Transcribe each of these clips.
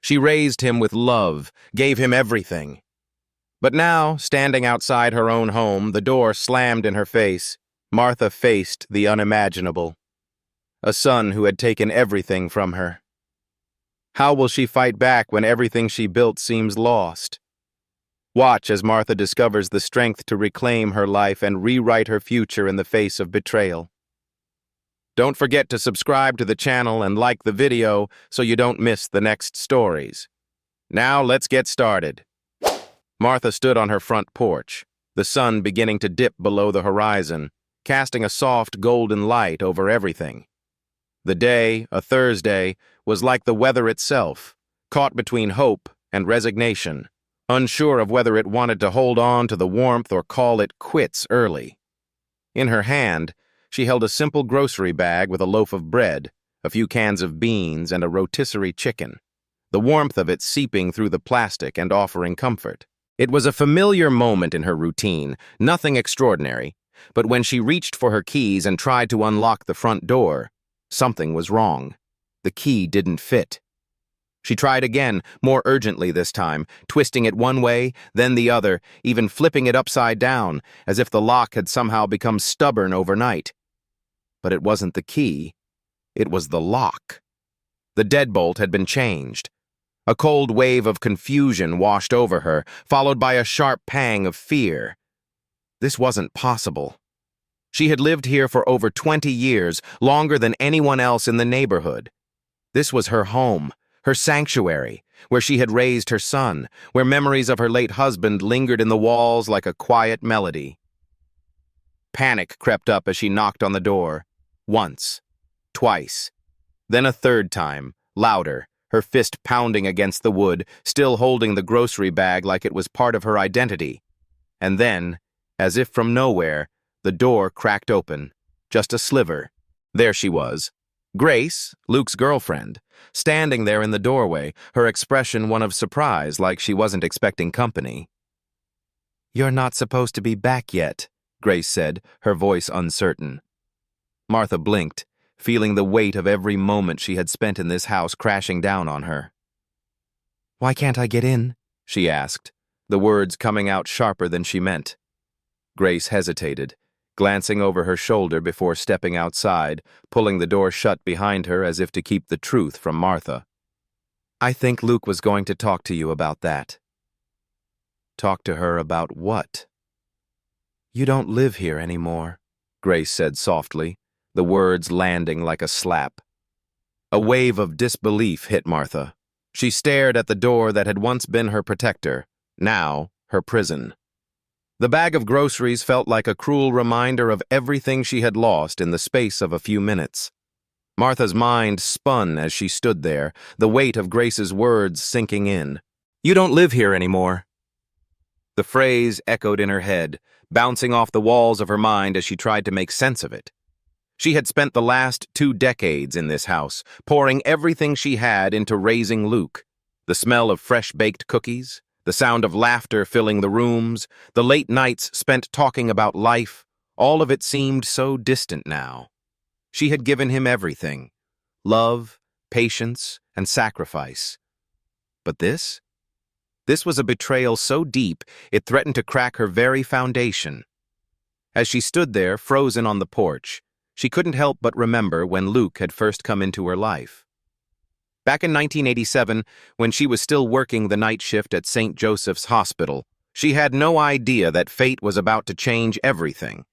She raised him with love, gave him everything. But now, standing outside her own home, the door slammed in her face, Martha faced the unimaginable. A son who had taken everything from her. How will she fight back when everything she built seems lost? Watch as Martha discovers the strength to reclaim her life and rewrite her future in the face of betrayal. Don't forget to subscribe to the channel and like the video so you don't miss the next stories. Now let's get started. Martha stood on her front porch, the sun beginning to dip below the horizon, casting a soft golden light over everything. The day, a Thursday, was like the weather itself, caught between hope and resignation, unsure of whether it wanted to hold on to the warmth or call it quits early. In her hand, she held a simple grocery bag with a loaf of bread, a few cans of beans, and a rotisserie chicken, the warmth of it seeping through the plastic and offering comfort. It was a familiar moment in her routine, nothing extraordinary, but when she reached for her keys and tried to unlock the front door, something was wrong. The key didn't fit. She tried again, more urgently this time, twisting it one way, then the other, even flipping it upside down, as if the lock had somehow become stubborn overnight. But it wasn't the key, it was the lock. The deadbolt had been changed. A cold wave of confusion washed over her, followed by a sharp pang of fear. This wasn't possible. She had lived here for over 20 years, longer than anyone else in the neighborhood. This was her home, her sanctuary, where she had raised her son, where memories of her late husband lingered in the walls like a quiet melody. Panic crept up as she knocked on the door. Once, twice, then a third time, louder, her fist pounding against the wood, still holding the grocery bag like it was part of her identity. And then, as if from nowhere, the door cracked open. Just a sliver. There she was. Grace, Luke's girlfriend, standing there in the doorway, her expression one of surprise, like she wasn't expecting company. "You're not supposed to be back yet," Grace said, her voice uncertain. Martha blinked, feeling the weight of every moment she had spent in this house crashing down on her. "Why can't I get in?" she asked, the words coming out sharper than she meant. Grace hesitated, glancing over her shoulder before stepping outside, pulling the door shut behind her as if to keep the truth from Martha. "I think Luke was going to talk to you about that." Talk to her about what? "You don't live here anymore," Grace said softly, the words landing like a slap. A wave of disbelief hit Martha. She stared at the door that had once been her protector, now her prison. The bag of groceries felt like a cruel reminder of everything she had lost in the space of a few minutes. Martha's mind spun as she stood there, the weight of Grace's words sinking in. "You don't live here anymore." The phrase echoed in her head, bouncing off the walls of her mind as she tried to make sense of it. She had spent the last 2 decades in this house, pouring everything she had into raising Luke. The smell of fresh-baked cookies, the sound of laughter filling the rooms, the late nights spent talking about life, all of it seemed so distant now. She had given him everything: love, patience, and sacrifice. But this? This was a betrayal so deep it threatened to crack her very foundation. As she stood there, frozen on the porch, she couldn't help but remember when Luke had first come into her life. Back in 1987, when she was still working the night shift at St. Joseph's Hospital, she had no idea that fate was about to change everything.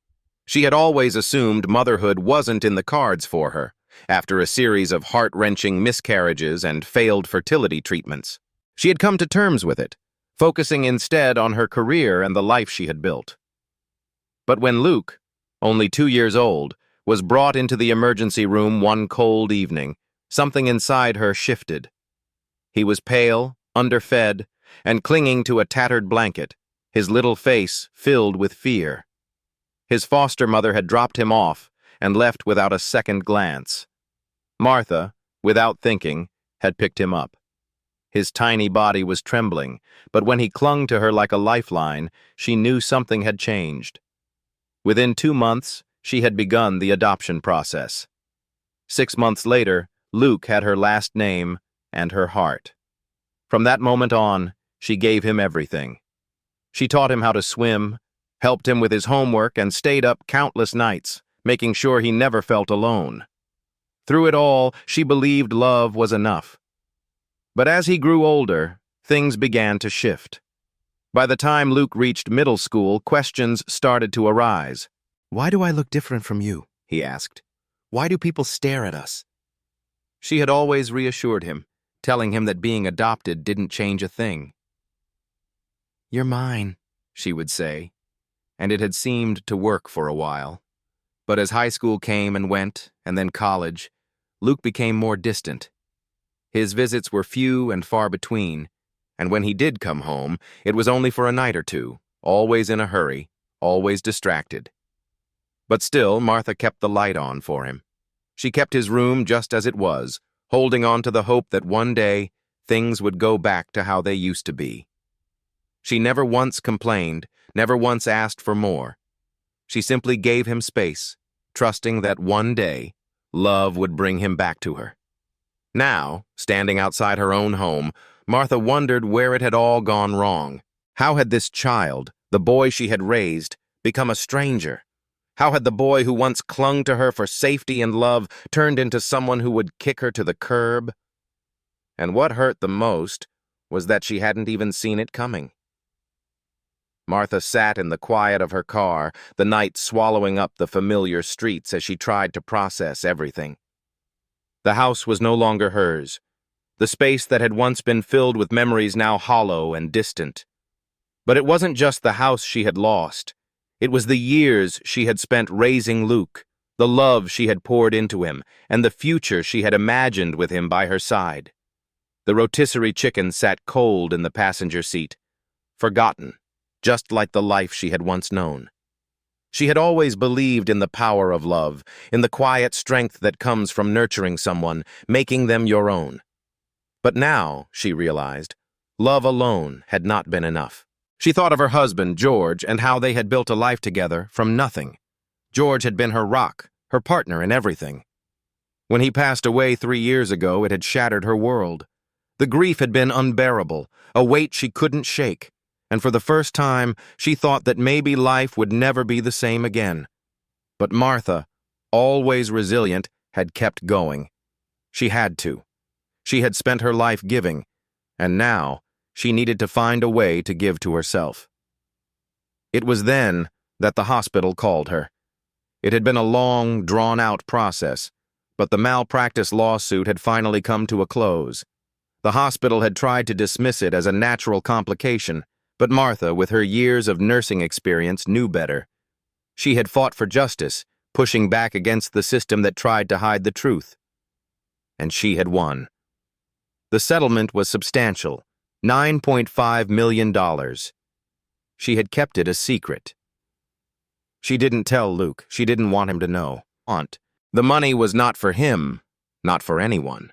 She had always assumed motherhood wasn't in the cards for her, after a series of heart-wrenching miscarriages and failed fertility treatments. She had come to terms with it, focusing instead on her career and the life she had built. But when Luke, only 2 years old, was brought into the emergency room one cold evening, something inside her shifted. He was pale, underfed, and clinging to a tattered blanket, his little face filled with fear. His foster mother had dropped him off and left without a second glance. Martha, without thinking, had picked him up. His tiny body was trembling, but when he clung to her like a lifeline, she knew something had changed. Within 2 months, she had begun the adoption process. 6 months later, Luke had her last name and her heart. From that moment on, she gave him everything. She taught him how to swim, helped him with his homework, and stayed up countless nights, making sure he never felt alone. Through it all, she believed love was enough. But as he grew older, things began to shift. By the time Luke reached middle school, questions started to arise. "Why do I look different from you?" he asked. "Why do people stare at us?" She had always reassured him, telling him that being adopted didn't change a thing. "You're mine," she would say, and it had seemed to work for a while. But as high school came and went, and then college, Luke became more distant. His visits were few and far between, and when he did come home, it was only for a night or two, always in a hurry, always distracted. But still, Martha kept the light on for him. She kept his room just as it was, holding on to the hope that one day things would go back to how they used to be. She never once complained, never once asked for more. She simply gave him space, trusting that one day love would bring him back to her. Now, standing outside her own home, Martha wondered where it had all gone wrong. How had this child, the boy she had raised, become a stranger? How had the boy who once clung to her for safety and love turned into someone who would kick her to the curb? And what hurt the most was that she hadn't even seen it coming. Martha sat in the quiet of her car, the night swallowing up the familiar streets as she tried to process everything. The house was no longer hers. The space that had once been filled with memories now hollow and distant. But it wasn't just the house she had lost. It was the years she had spent raising Luke, the love she had poured into him, and the future she had imagined with him by her side. The rotisserie chicken sat cold in the passenger seat, forgotten, just like the life she had once known. She had always believed in the power of love, in the quiet strength that comes from nurturing someone, making them your own. But now, she realized, love alone had not been enough. She thought of her husband, George, and how they had built a life together from nothing. George had been her rock, her partner in everything. When he passed away 3 years ago, it had shattered her world. The grief had been unbearable, a weight she couldn't shake, and for the first time, she thought that maybe life would never be the same again. But Martha, always resilient, had kept going. She had to. She had spent her life giving, and now she needed to find a way to give to herself. It was then that the hospital called her. It had been a long, drawn-out process, but the malpractice lawsuit had finally come to a close. The hospital had tried to dismiss it as a natural complication, but Martha, with her years of nursing experience, knew better. She had fought for justice, pushing back against the system that tried to hide the truth. And she had won. The settlement was substantial, $9.5 million. She had kept it a secret. She didn't tell Luke. She didn't want him to know. The money was not for him, not for anyone.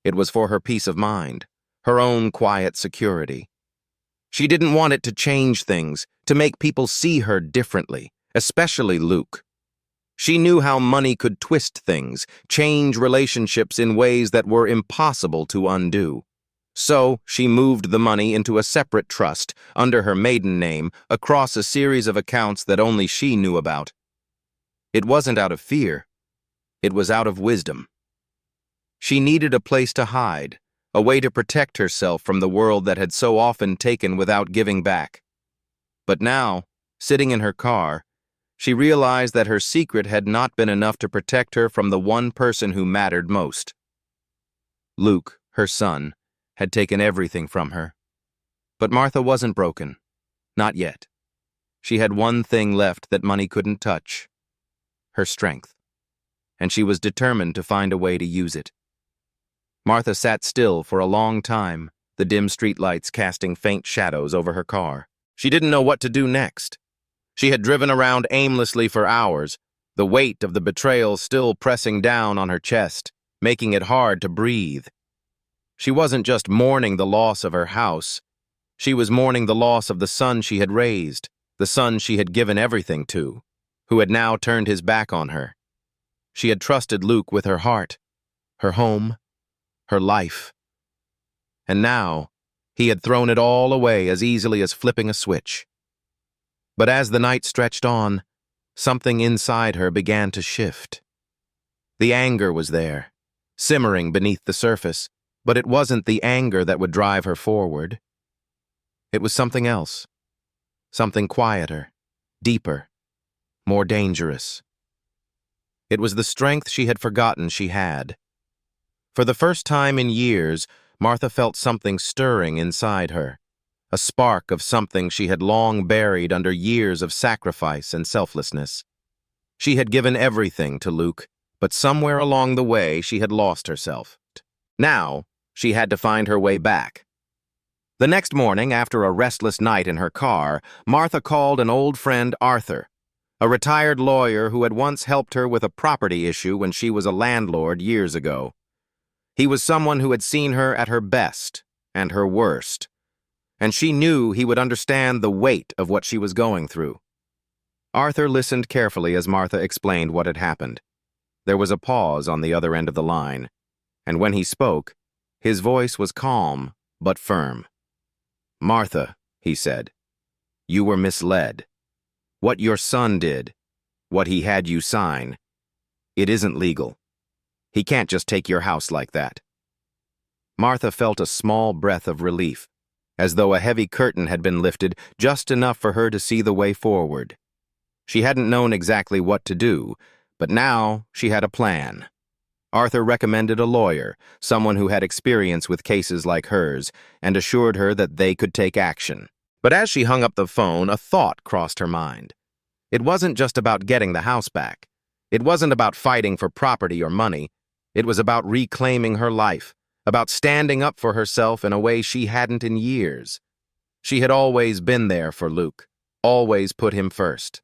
It was for her peace of mind, her own quiet security. She didn't want it to change things, to make people see her differently, especially Luke. She knew how money could twist things, change relationships in ways that were impossible to undo. So, she moved the money into a separate trust, under her maiden name, across a series of accounts that only she knew about. It wasn't out of fear. It was out of wisdom. She needed a place to hide, a way to protect herself from the world that had so often taken without giving back. But now, sitting in her car, she realized that her secret had not been enough to protect her from the one person who mattered most. Luke, her son, had taken everything from her. But Martha wasn't broken. Not yet. She had one thing left that money couldn't touch: her strength. And she was determined to find a way to use it. Martha sat still for a long time, the dim streetlights casting faint shadows over her car. She didn't know what to do next. She had driven around aimlessly for hours, the weight of the betrayal still pressing down on her chest, making it hard to breathe. She wasn't just mourning the loss of her house. She was mourning the loss of the son she had raised, the son she had given everything to, who had now turned his back on her. She had trusted Luke with her heart, her home, her life. And now, He had thrown it all away as easily as flipping a switch. But as the night stretched on, something inside her began to shift. The anger was there, simmering beneath the surface, but it wasn't the anger that would drive her forward. It was something else, something quieter, deeper, more dangerous. It was the strength she had forgotten she had. For the first time in years, Martha felt something stirring inside her, a spark of something she had long buried under years of sacrifice and selflessness. She had given everything to Luke, but somewhere along the way she had lost herself. Now, she had to find her way back. The next morning, after a restless night in her car, Martha called an old friend, Arthur, a retired lawyer who had once helped her with a property issue when she was a landlord years ago. He was someone who had seen her at her best and her worst, and she knew he would understand the weight of what she was going through. Arthur listened carefully as Martha explained what had happened. There was a pause on the other end of the line, and when he spoke, his voice was calm but firm. "Martha," he said, "you were misled. What your son did, what he had you sign, it isn't legal. He can't just take your house like that." Martha felt a small breath of relief, as though a heavy curtain had been lifted just enough for her to see the way forward. She hadn't known exactly what to do, but now she had a plan. Arthur recommended a lawyer, someone who had experience with cases like hers, and assured her that they could take action. But as she hung up the phone, a thought crossed her mind. It wasn't just about getting the house back. It wasn't about fighting for property or money. It was about reclaiming her life, about standing up for herself in a way she hadn't in years. She had always been there for Luke, always put him first.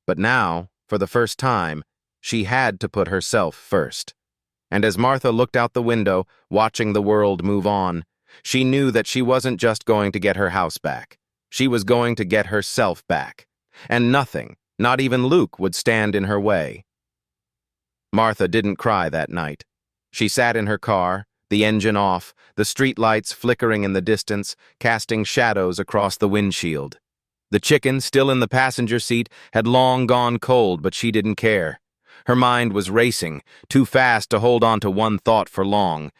But now, for the first time, she had to put herself first. And as Martha looked out the window, watching the world move on, she knew that she wasn't just going to get her house back. She was going to get herself back. And nothing, not even Luke, would stand in her way. Martha didn't cry that night. She sat in her car, the engine off, the streetlights flickering in the distance, casting shadows across the windshield. The chicken, still in the passenger seat, had long gone cold, but she didn't care. Her mind was racing, too fast to hold on to one thought for long.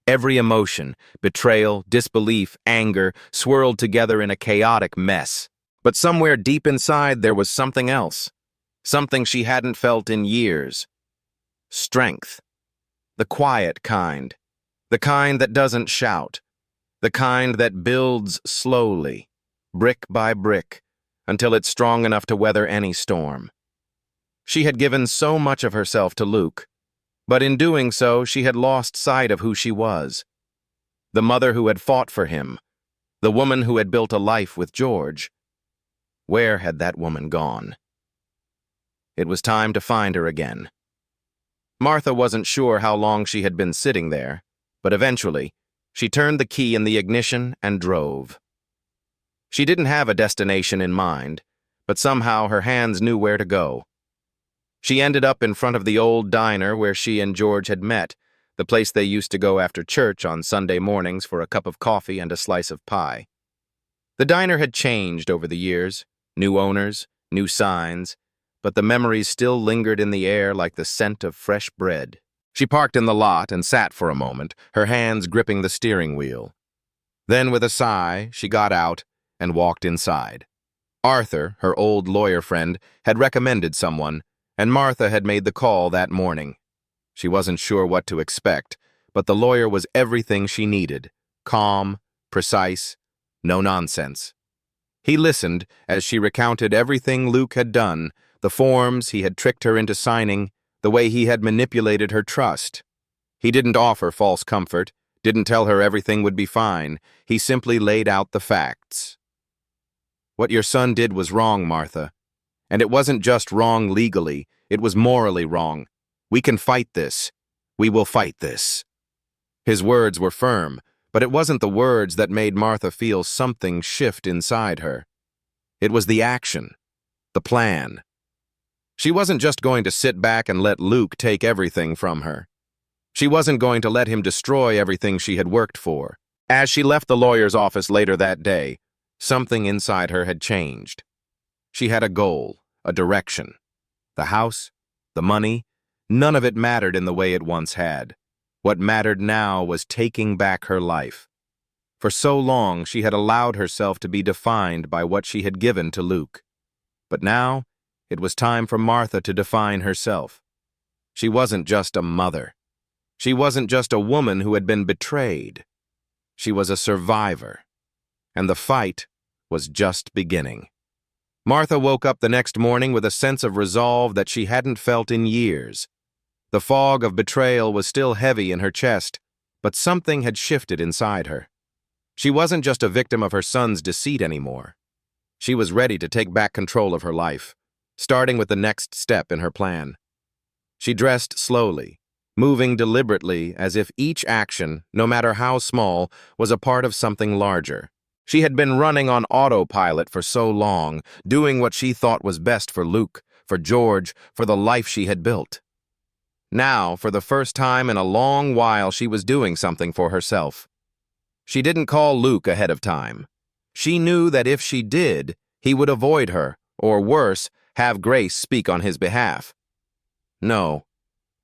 Every emotion, betrayal, disbelief, anger, swirled together in a chaotic mess. But somewhere deep inside there was something else, something she hadn't felt in years. Strength. The quiet kind. The kind that doesn't shout. The kind that builds slowly, brick by brick, until it's strong enough to weather any storm. She had given so much of herself to Luke, but in doing so, she had lost sight of who she was. The mother who had fought for him, the woman who had built a life with George. Where had that woman gone? It was time to find her again. Martha wasn't sure how long she had been sitting there, but eventually, she turned the key in the ignition and drove. She didn't have a destination in mind, but somehow her hands knew where to go. She ended up in front of the old diner where she and George had met, the place they used to go after church on Sunday mornings for a cup of coffee and a slice of pie. The diner had changed over the years, new owners, new signs, but the memories still lingered in the air like the scent of fresh bread. She parked in the lot and sat for a moment, her hands gripping the steering wheel. Then, with a sigh, she got out and walked inside. Arthur, her old lawyer friend, had recommended someone, and Martha had made the call that morning. She wasn't sure what to expect, but the lawyer was everything she needed. Calm, precise, no nonsense. He listened as she recounted everything Luke had done, the forms he had tricked her into signing, the way he had manipulated her trust. He didn't offer false comfort, didn't tell her everything would be fine. He simply laid out the facts. "What your son did was wrong, Martha. And it wasn't just wrong legally, it was morally wrong. We can fight this. We will fight this." His words were firm, but it wasn't the words that made Martha feel something shift inside her. It was the action, the plan. She wasn't just going to sit back and let Luke take everything from her. She wasn't going to let him destroy everything she had worked for. As she left the lawyer's office later that day, something inside her had changed. She had a goal, a direction. The house, the money, none of it mattered in the way it once had. What mattered now was taking back her life. For so long, she had allowed herself to be defined by what she had given to Luke. But now, it was time for Martha to define herself. She wasn't just a mother. She wasn't just a woman who had been betrayed. She was a survivor. And the fight was just beginning. Martha woke up the next morning with a sense of resolve that she hadn't felt in years. The fog of betrayal was still heavy in her chest, but something had shifted inside her. She wasn't just a victim of her son's deceit anymore. She was ready to take back control of her life, starting with the next step in her plan. She dressed slowly, moving deliberately as if each action, no matter how small, was a part of something larger. She had been running on autopilot for so long, doing what she thought was best for Luke, for George, for the life she had built. Now, for the first time in a long while, she was doing something for herself. She didn't call Luke ahead of time. She knew that if she did, he would avoid her, or worse, have Grace speak on his behalf. No,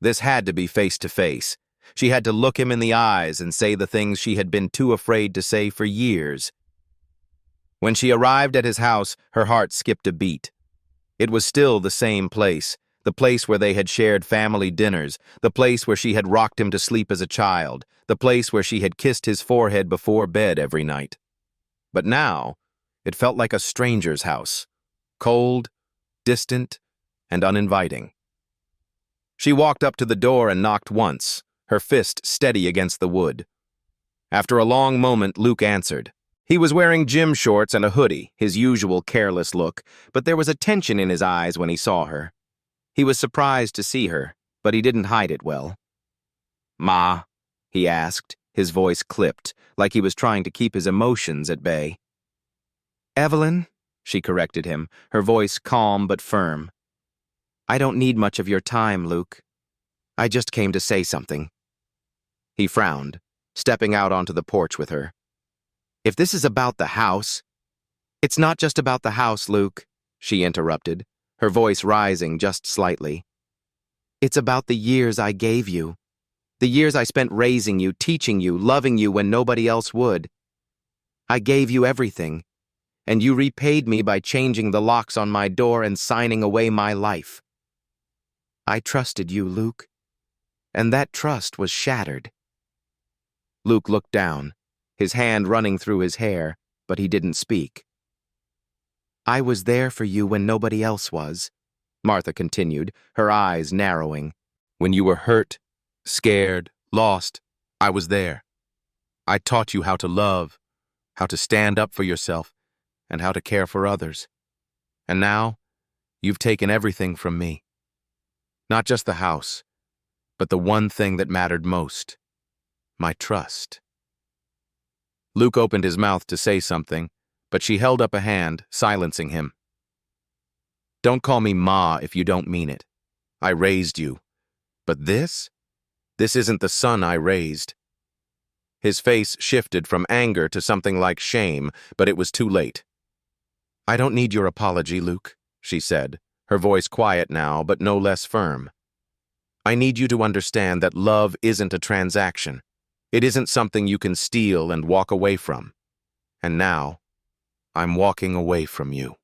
this had to be face-to-face. She had to look him in the eyes and say the things she had been too afraid to say for years. When she arrived at his house, her heart skipped a beat. It was still the same place, the place where they had shared family dinners, the place where she had rocked him to sleep as a child, the place where she had kissed his forehead before bed every night. But now, it felt like a stranger's house, cold, distant, and uninviting. She walked up to the door and knocked once, her fist steady against the wood. After a long moment, Luke answered. He was wearing gym shorts and a hoodie, his usual careless look, but there was a tension in his eyes when he saw her. He was surprised to see her, but he didn't hide it well. "Ma?" he asked, his voice clipped, like he was trying to keep his emotions at bay. "Evelyn," she corrected him, her voice calm but firm. "I don't need much of your time, Luke. I just came to say something." He frowned, stepping out onto the porch with her. "If this is about the house—" "It's not just about the house, Luke," she interrupted, her voice rising just slightly. "It's about the years I gave you. The years I spent raising you, teaching you, loving you when nobody else would. I gave you everything, and you repaid me by changing the locks on my door and signing away my life. I trusted you, Luke, and that trust was shattered." Luke looked down, his hand running through his hair, but he didn't speak. "I was there for you when nobody else was," Martha continued, her eyes narrowing. "When you were hurt, scared, lost, I was there. I taught you how to love, how to stand up for yourself, and how to care for others. And now, you've taken everything from me. Not just the house, but the one thing that mattered most, my trust." Luke opened his mouth to say something, but she held up a hand, silencing him. "Don't call me Ma if you don't mean it. I raised you. But this isn't the son I raised." His face shifted from anger to something like shame, but it was too late. "I don't need your apology, Luke," she said, her voice quiet now, but no less firm. "I need you to understand that love isn't a transaction. It isn't something you can steal and walk away from. And now, I'm walking away from you."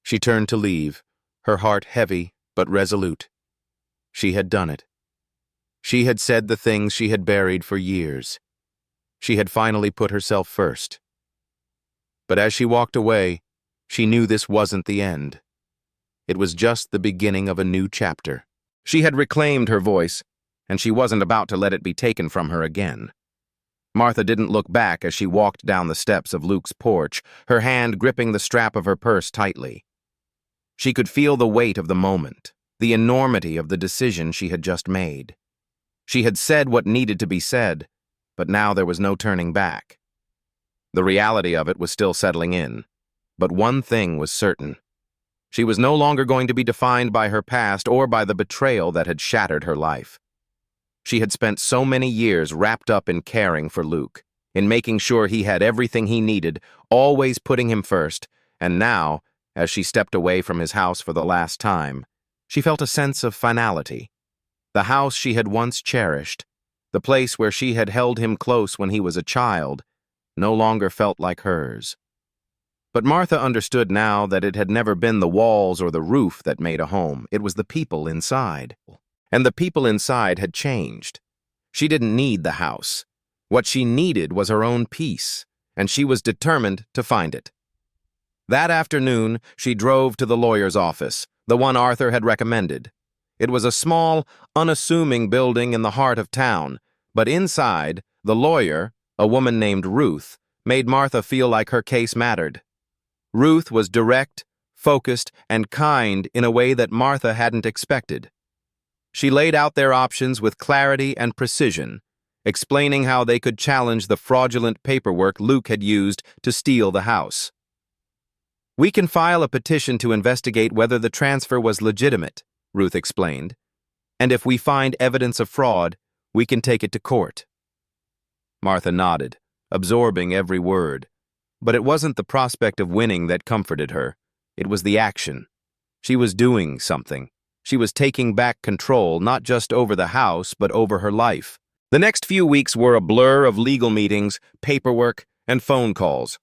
She turned to leave, her heart heavy but resolute. She had done it. She had said the things she had buried for years. She had finally put herself first. But as she walked away, she knew this wasn't the end. It was just the beginning of a new chapter. She had reclaimed her voice, and she wasn't about to let it be taken from her again. Martha didn't look back as she walked down the steps of Luke's porch, her hand gripping the strap of her purse tightly. She could feel the weight of the moment, the enormity of the decision she had just made. She had said what needed to be said, but now there was no turning back. The reality of it was still settling in, but one thing was certain. She was no longer going to be defined by her past or by the betrayal that had shattered her life. She had spent so many years wrapped up in caring for Luke, in making sure he had everything he needed, always putting him first, and now, as she stepped away from his house for the last time, she felt a sense of finality. The house she had once cherished, the place where she had held him close when he was a child, no longer felt like hers. But Martha understood now that it had never been the walls or the roof that made a home. It was the people inside. And the people inside had changed. She didn't need the house. What she needed was her own peace, and she was determined to find it. That afternoon, she drove to the lawyer's office, the one Arthur had recommended. It was a small, unassuming building in the heart of town, but inside, the lawyer, a woman named Ruth, made Martha feel like her case mattered. Ruth was direct, focused, and kind in a way that Martha hadn't expected. She laid out their options with clarity and precision, explaining how they could challenge the fraudulent paperwork Luke had used to steal the house. "We can file a petition to investigate whether the transfer was legitimate," Ruth explained, "and if we find evidence of fraud, we can take it to court." Martha nodded, absorbing every word. But it wasn't the prospect of winning that comforted her. It was the action. She was doing something. She was taking back control, not just over the house, but over her life. The next few weeks were a blur of legal meetings, paperwork, and phone calls.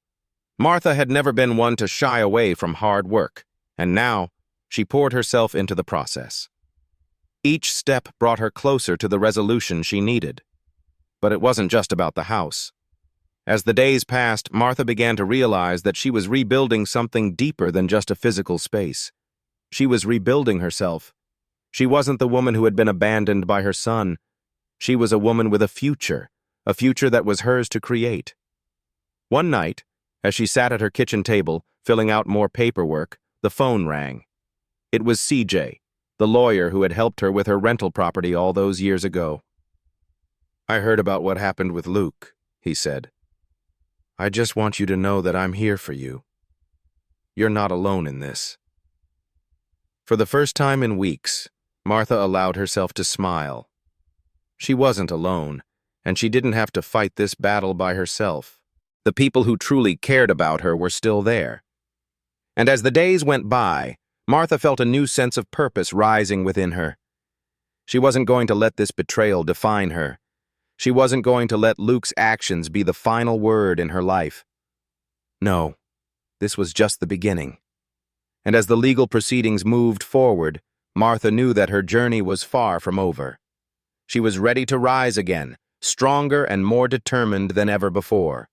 Martha had never been one to shy away from hard work, and now she poured herself into the process. Each step brought her closer to the resolution she needed. But it wasn't just about the house. As the days passed, Martha began to realize that she was rebuilding something deeper than just a physical space. She was rebuilding herself. She wasn't the woman who had been abandoned by her son. She was a woman with a future that was hers to create. One night, as she sat at her kitchen table, filling out more paperwork, the phone rang. It was CJ, the lawyer who had helped her with her rental property all those years ago. "I heard about what happened with Luke," he said. "I just want you to know that I'm here for you. You're not alone in this." For the first time in weeks, Martha allowed herself to smile. She wasn't alone, and she didn't have to fight this battle by herself. The people who truly cared about her were still there. And as the days went by, Martha felt a new sense of purpose rising within her. She wasn't going to let this betrayal define her. She wasn't going to let Luke's actions be the final word in her life. No, this was just the beginning. And as the legal proceedings moved forward, Martha knew that her journey was far from over. She was ready to rise again, stronger and more determined than ever before.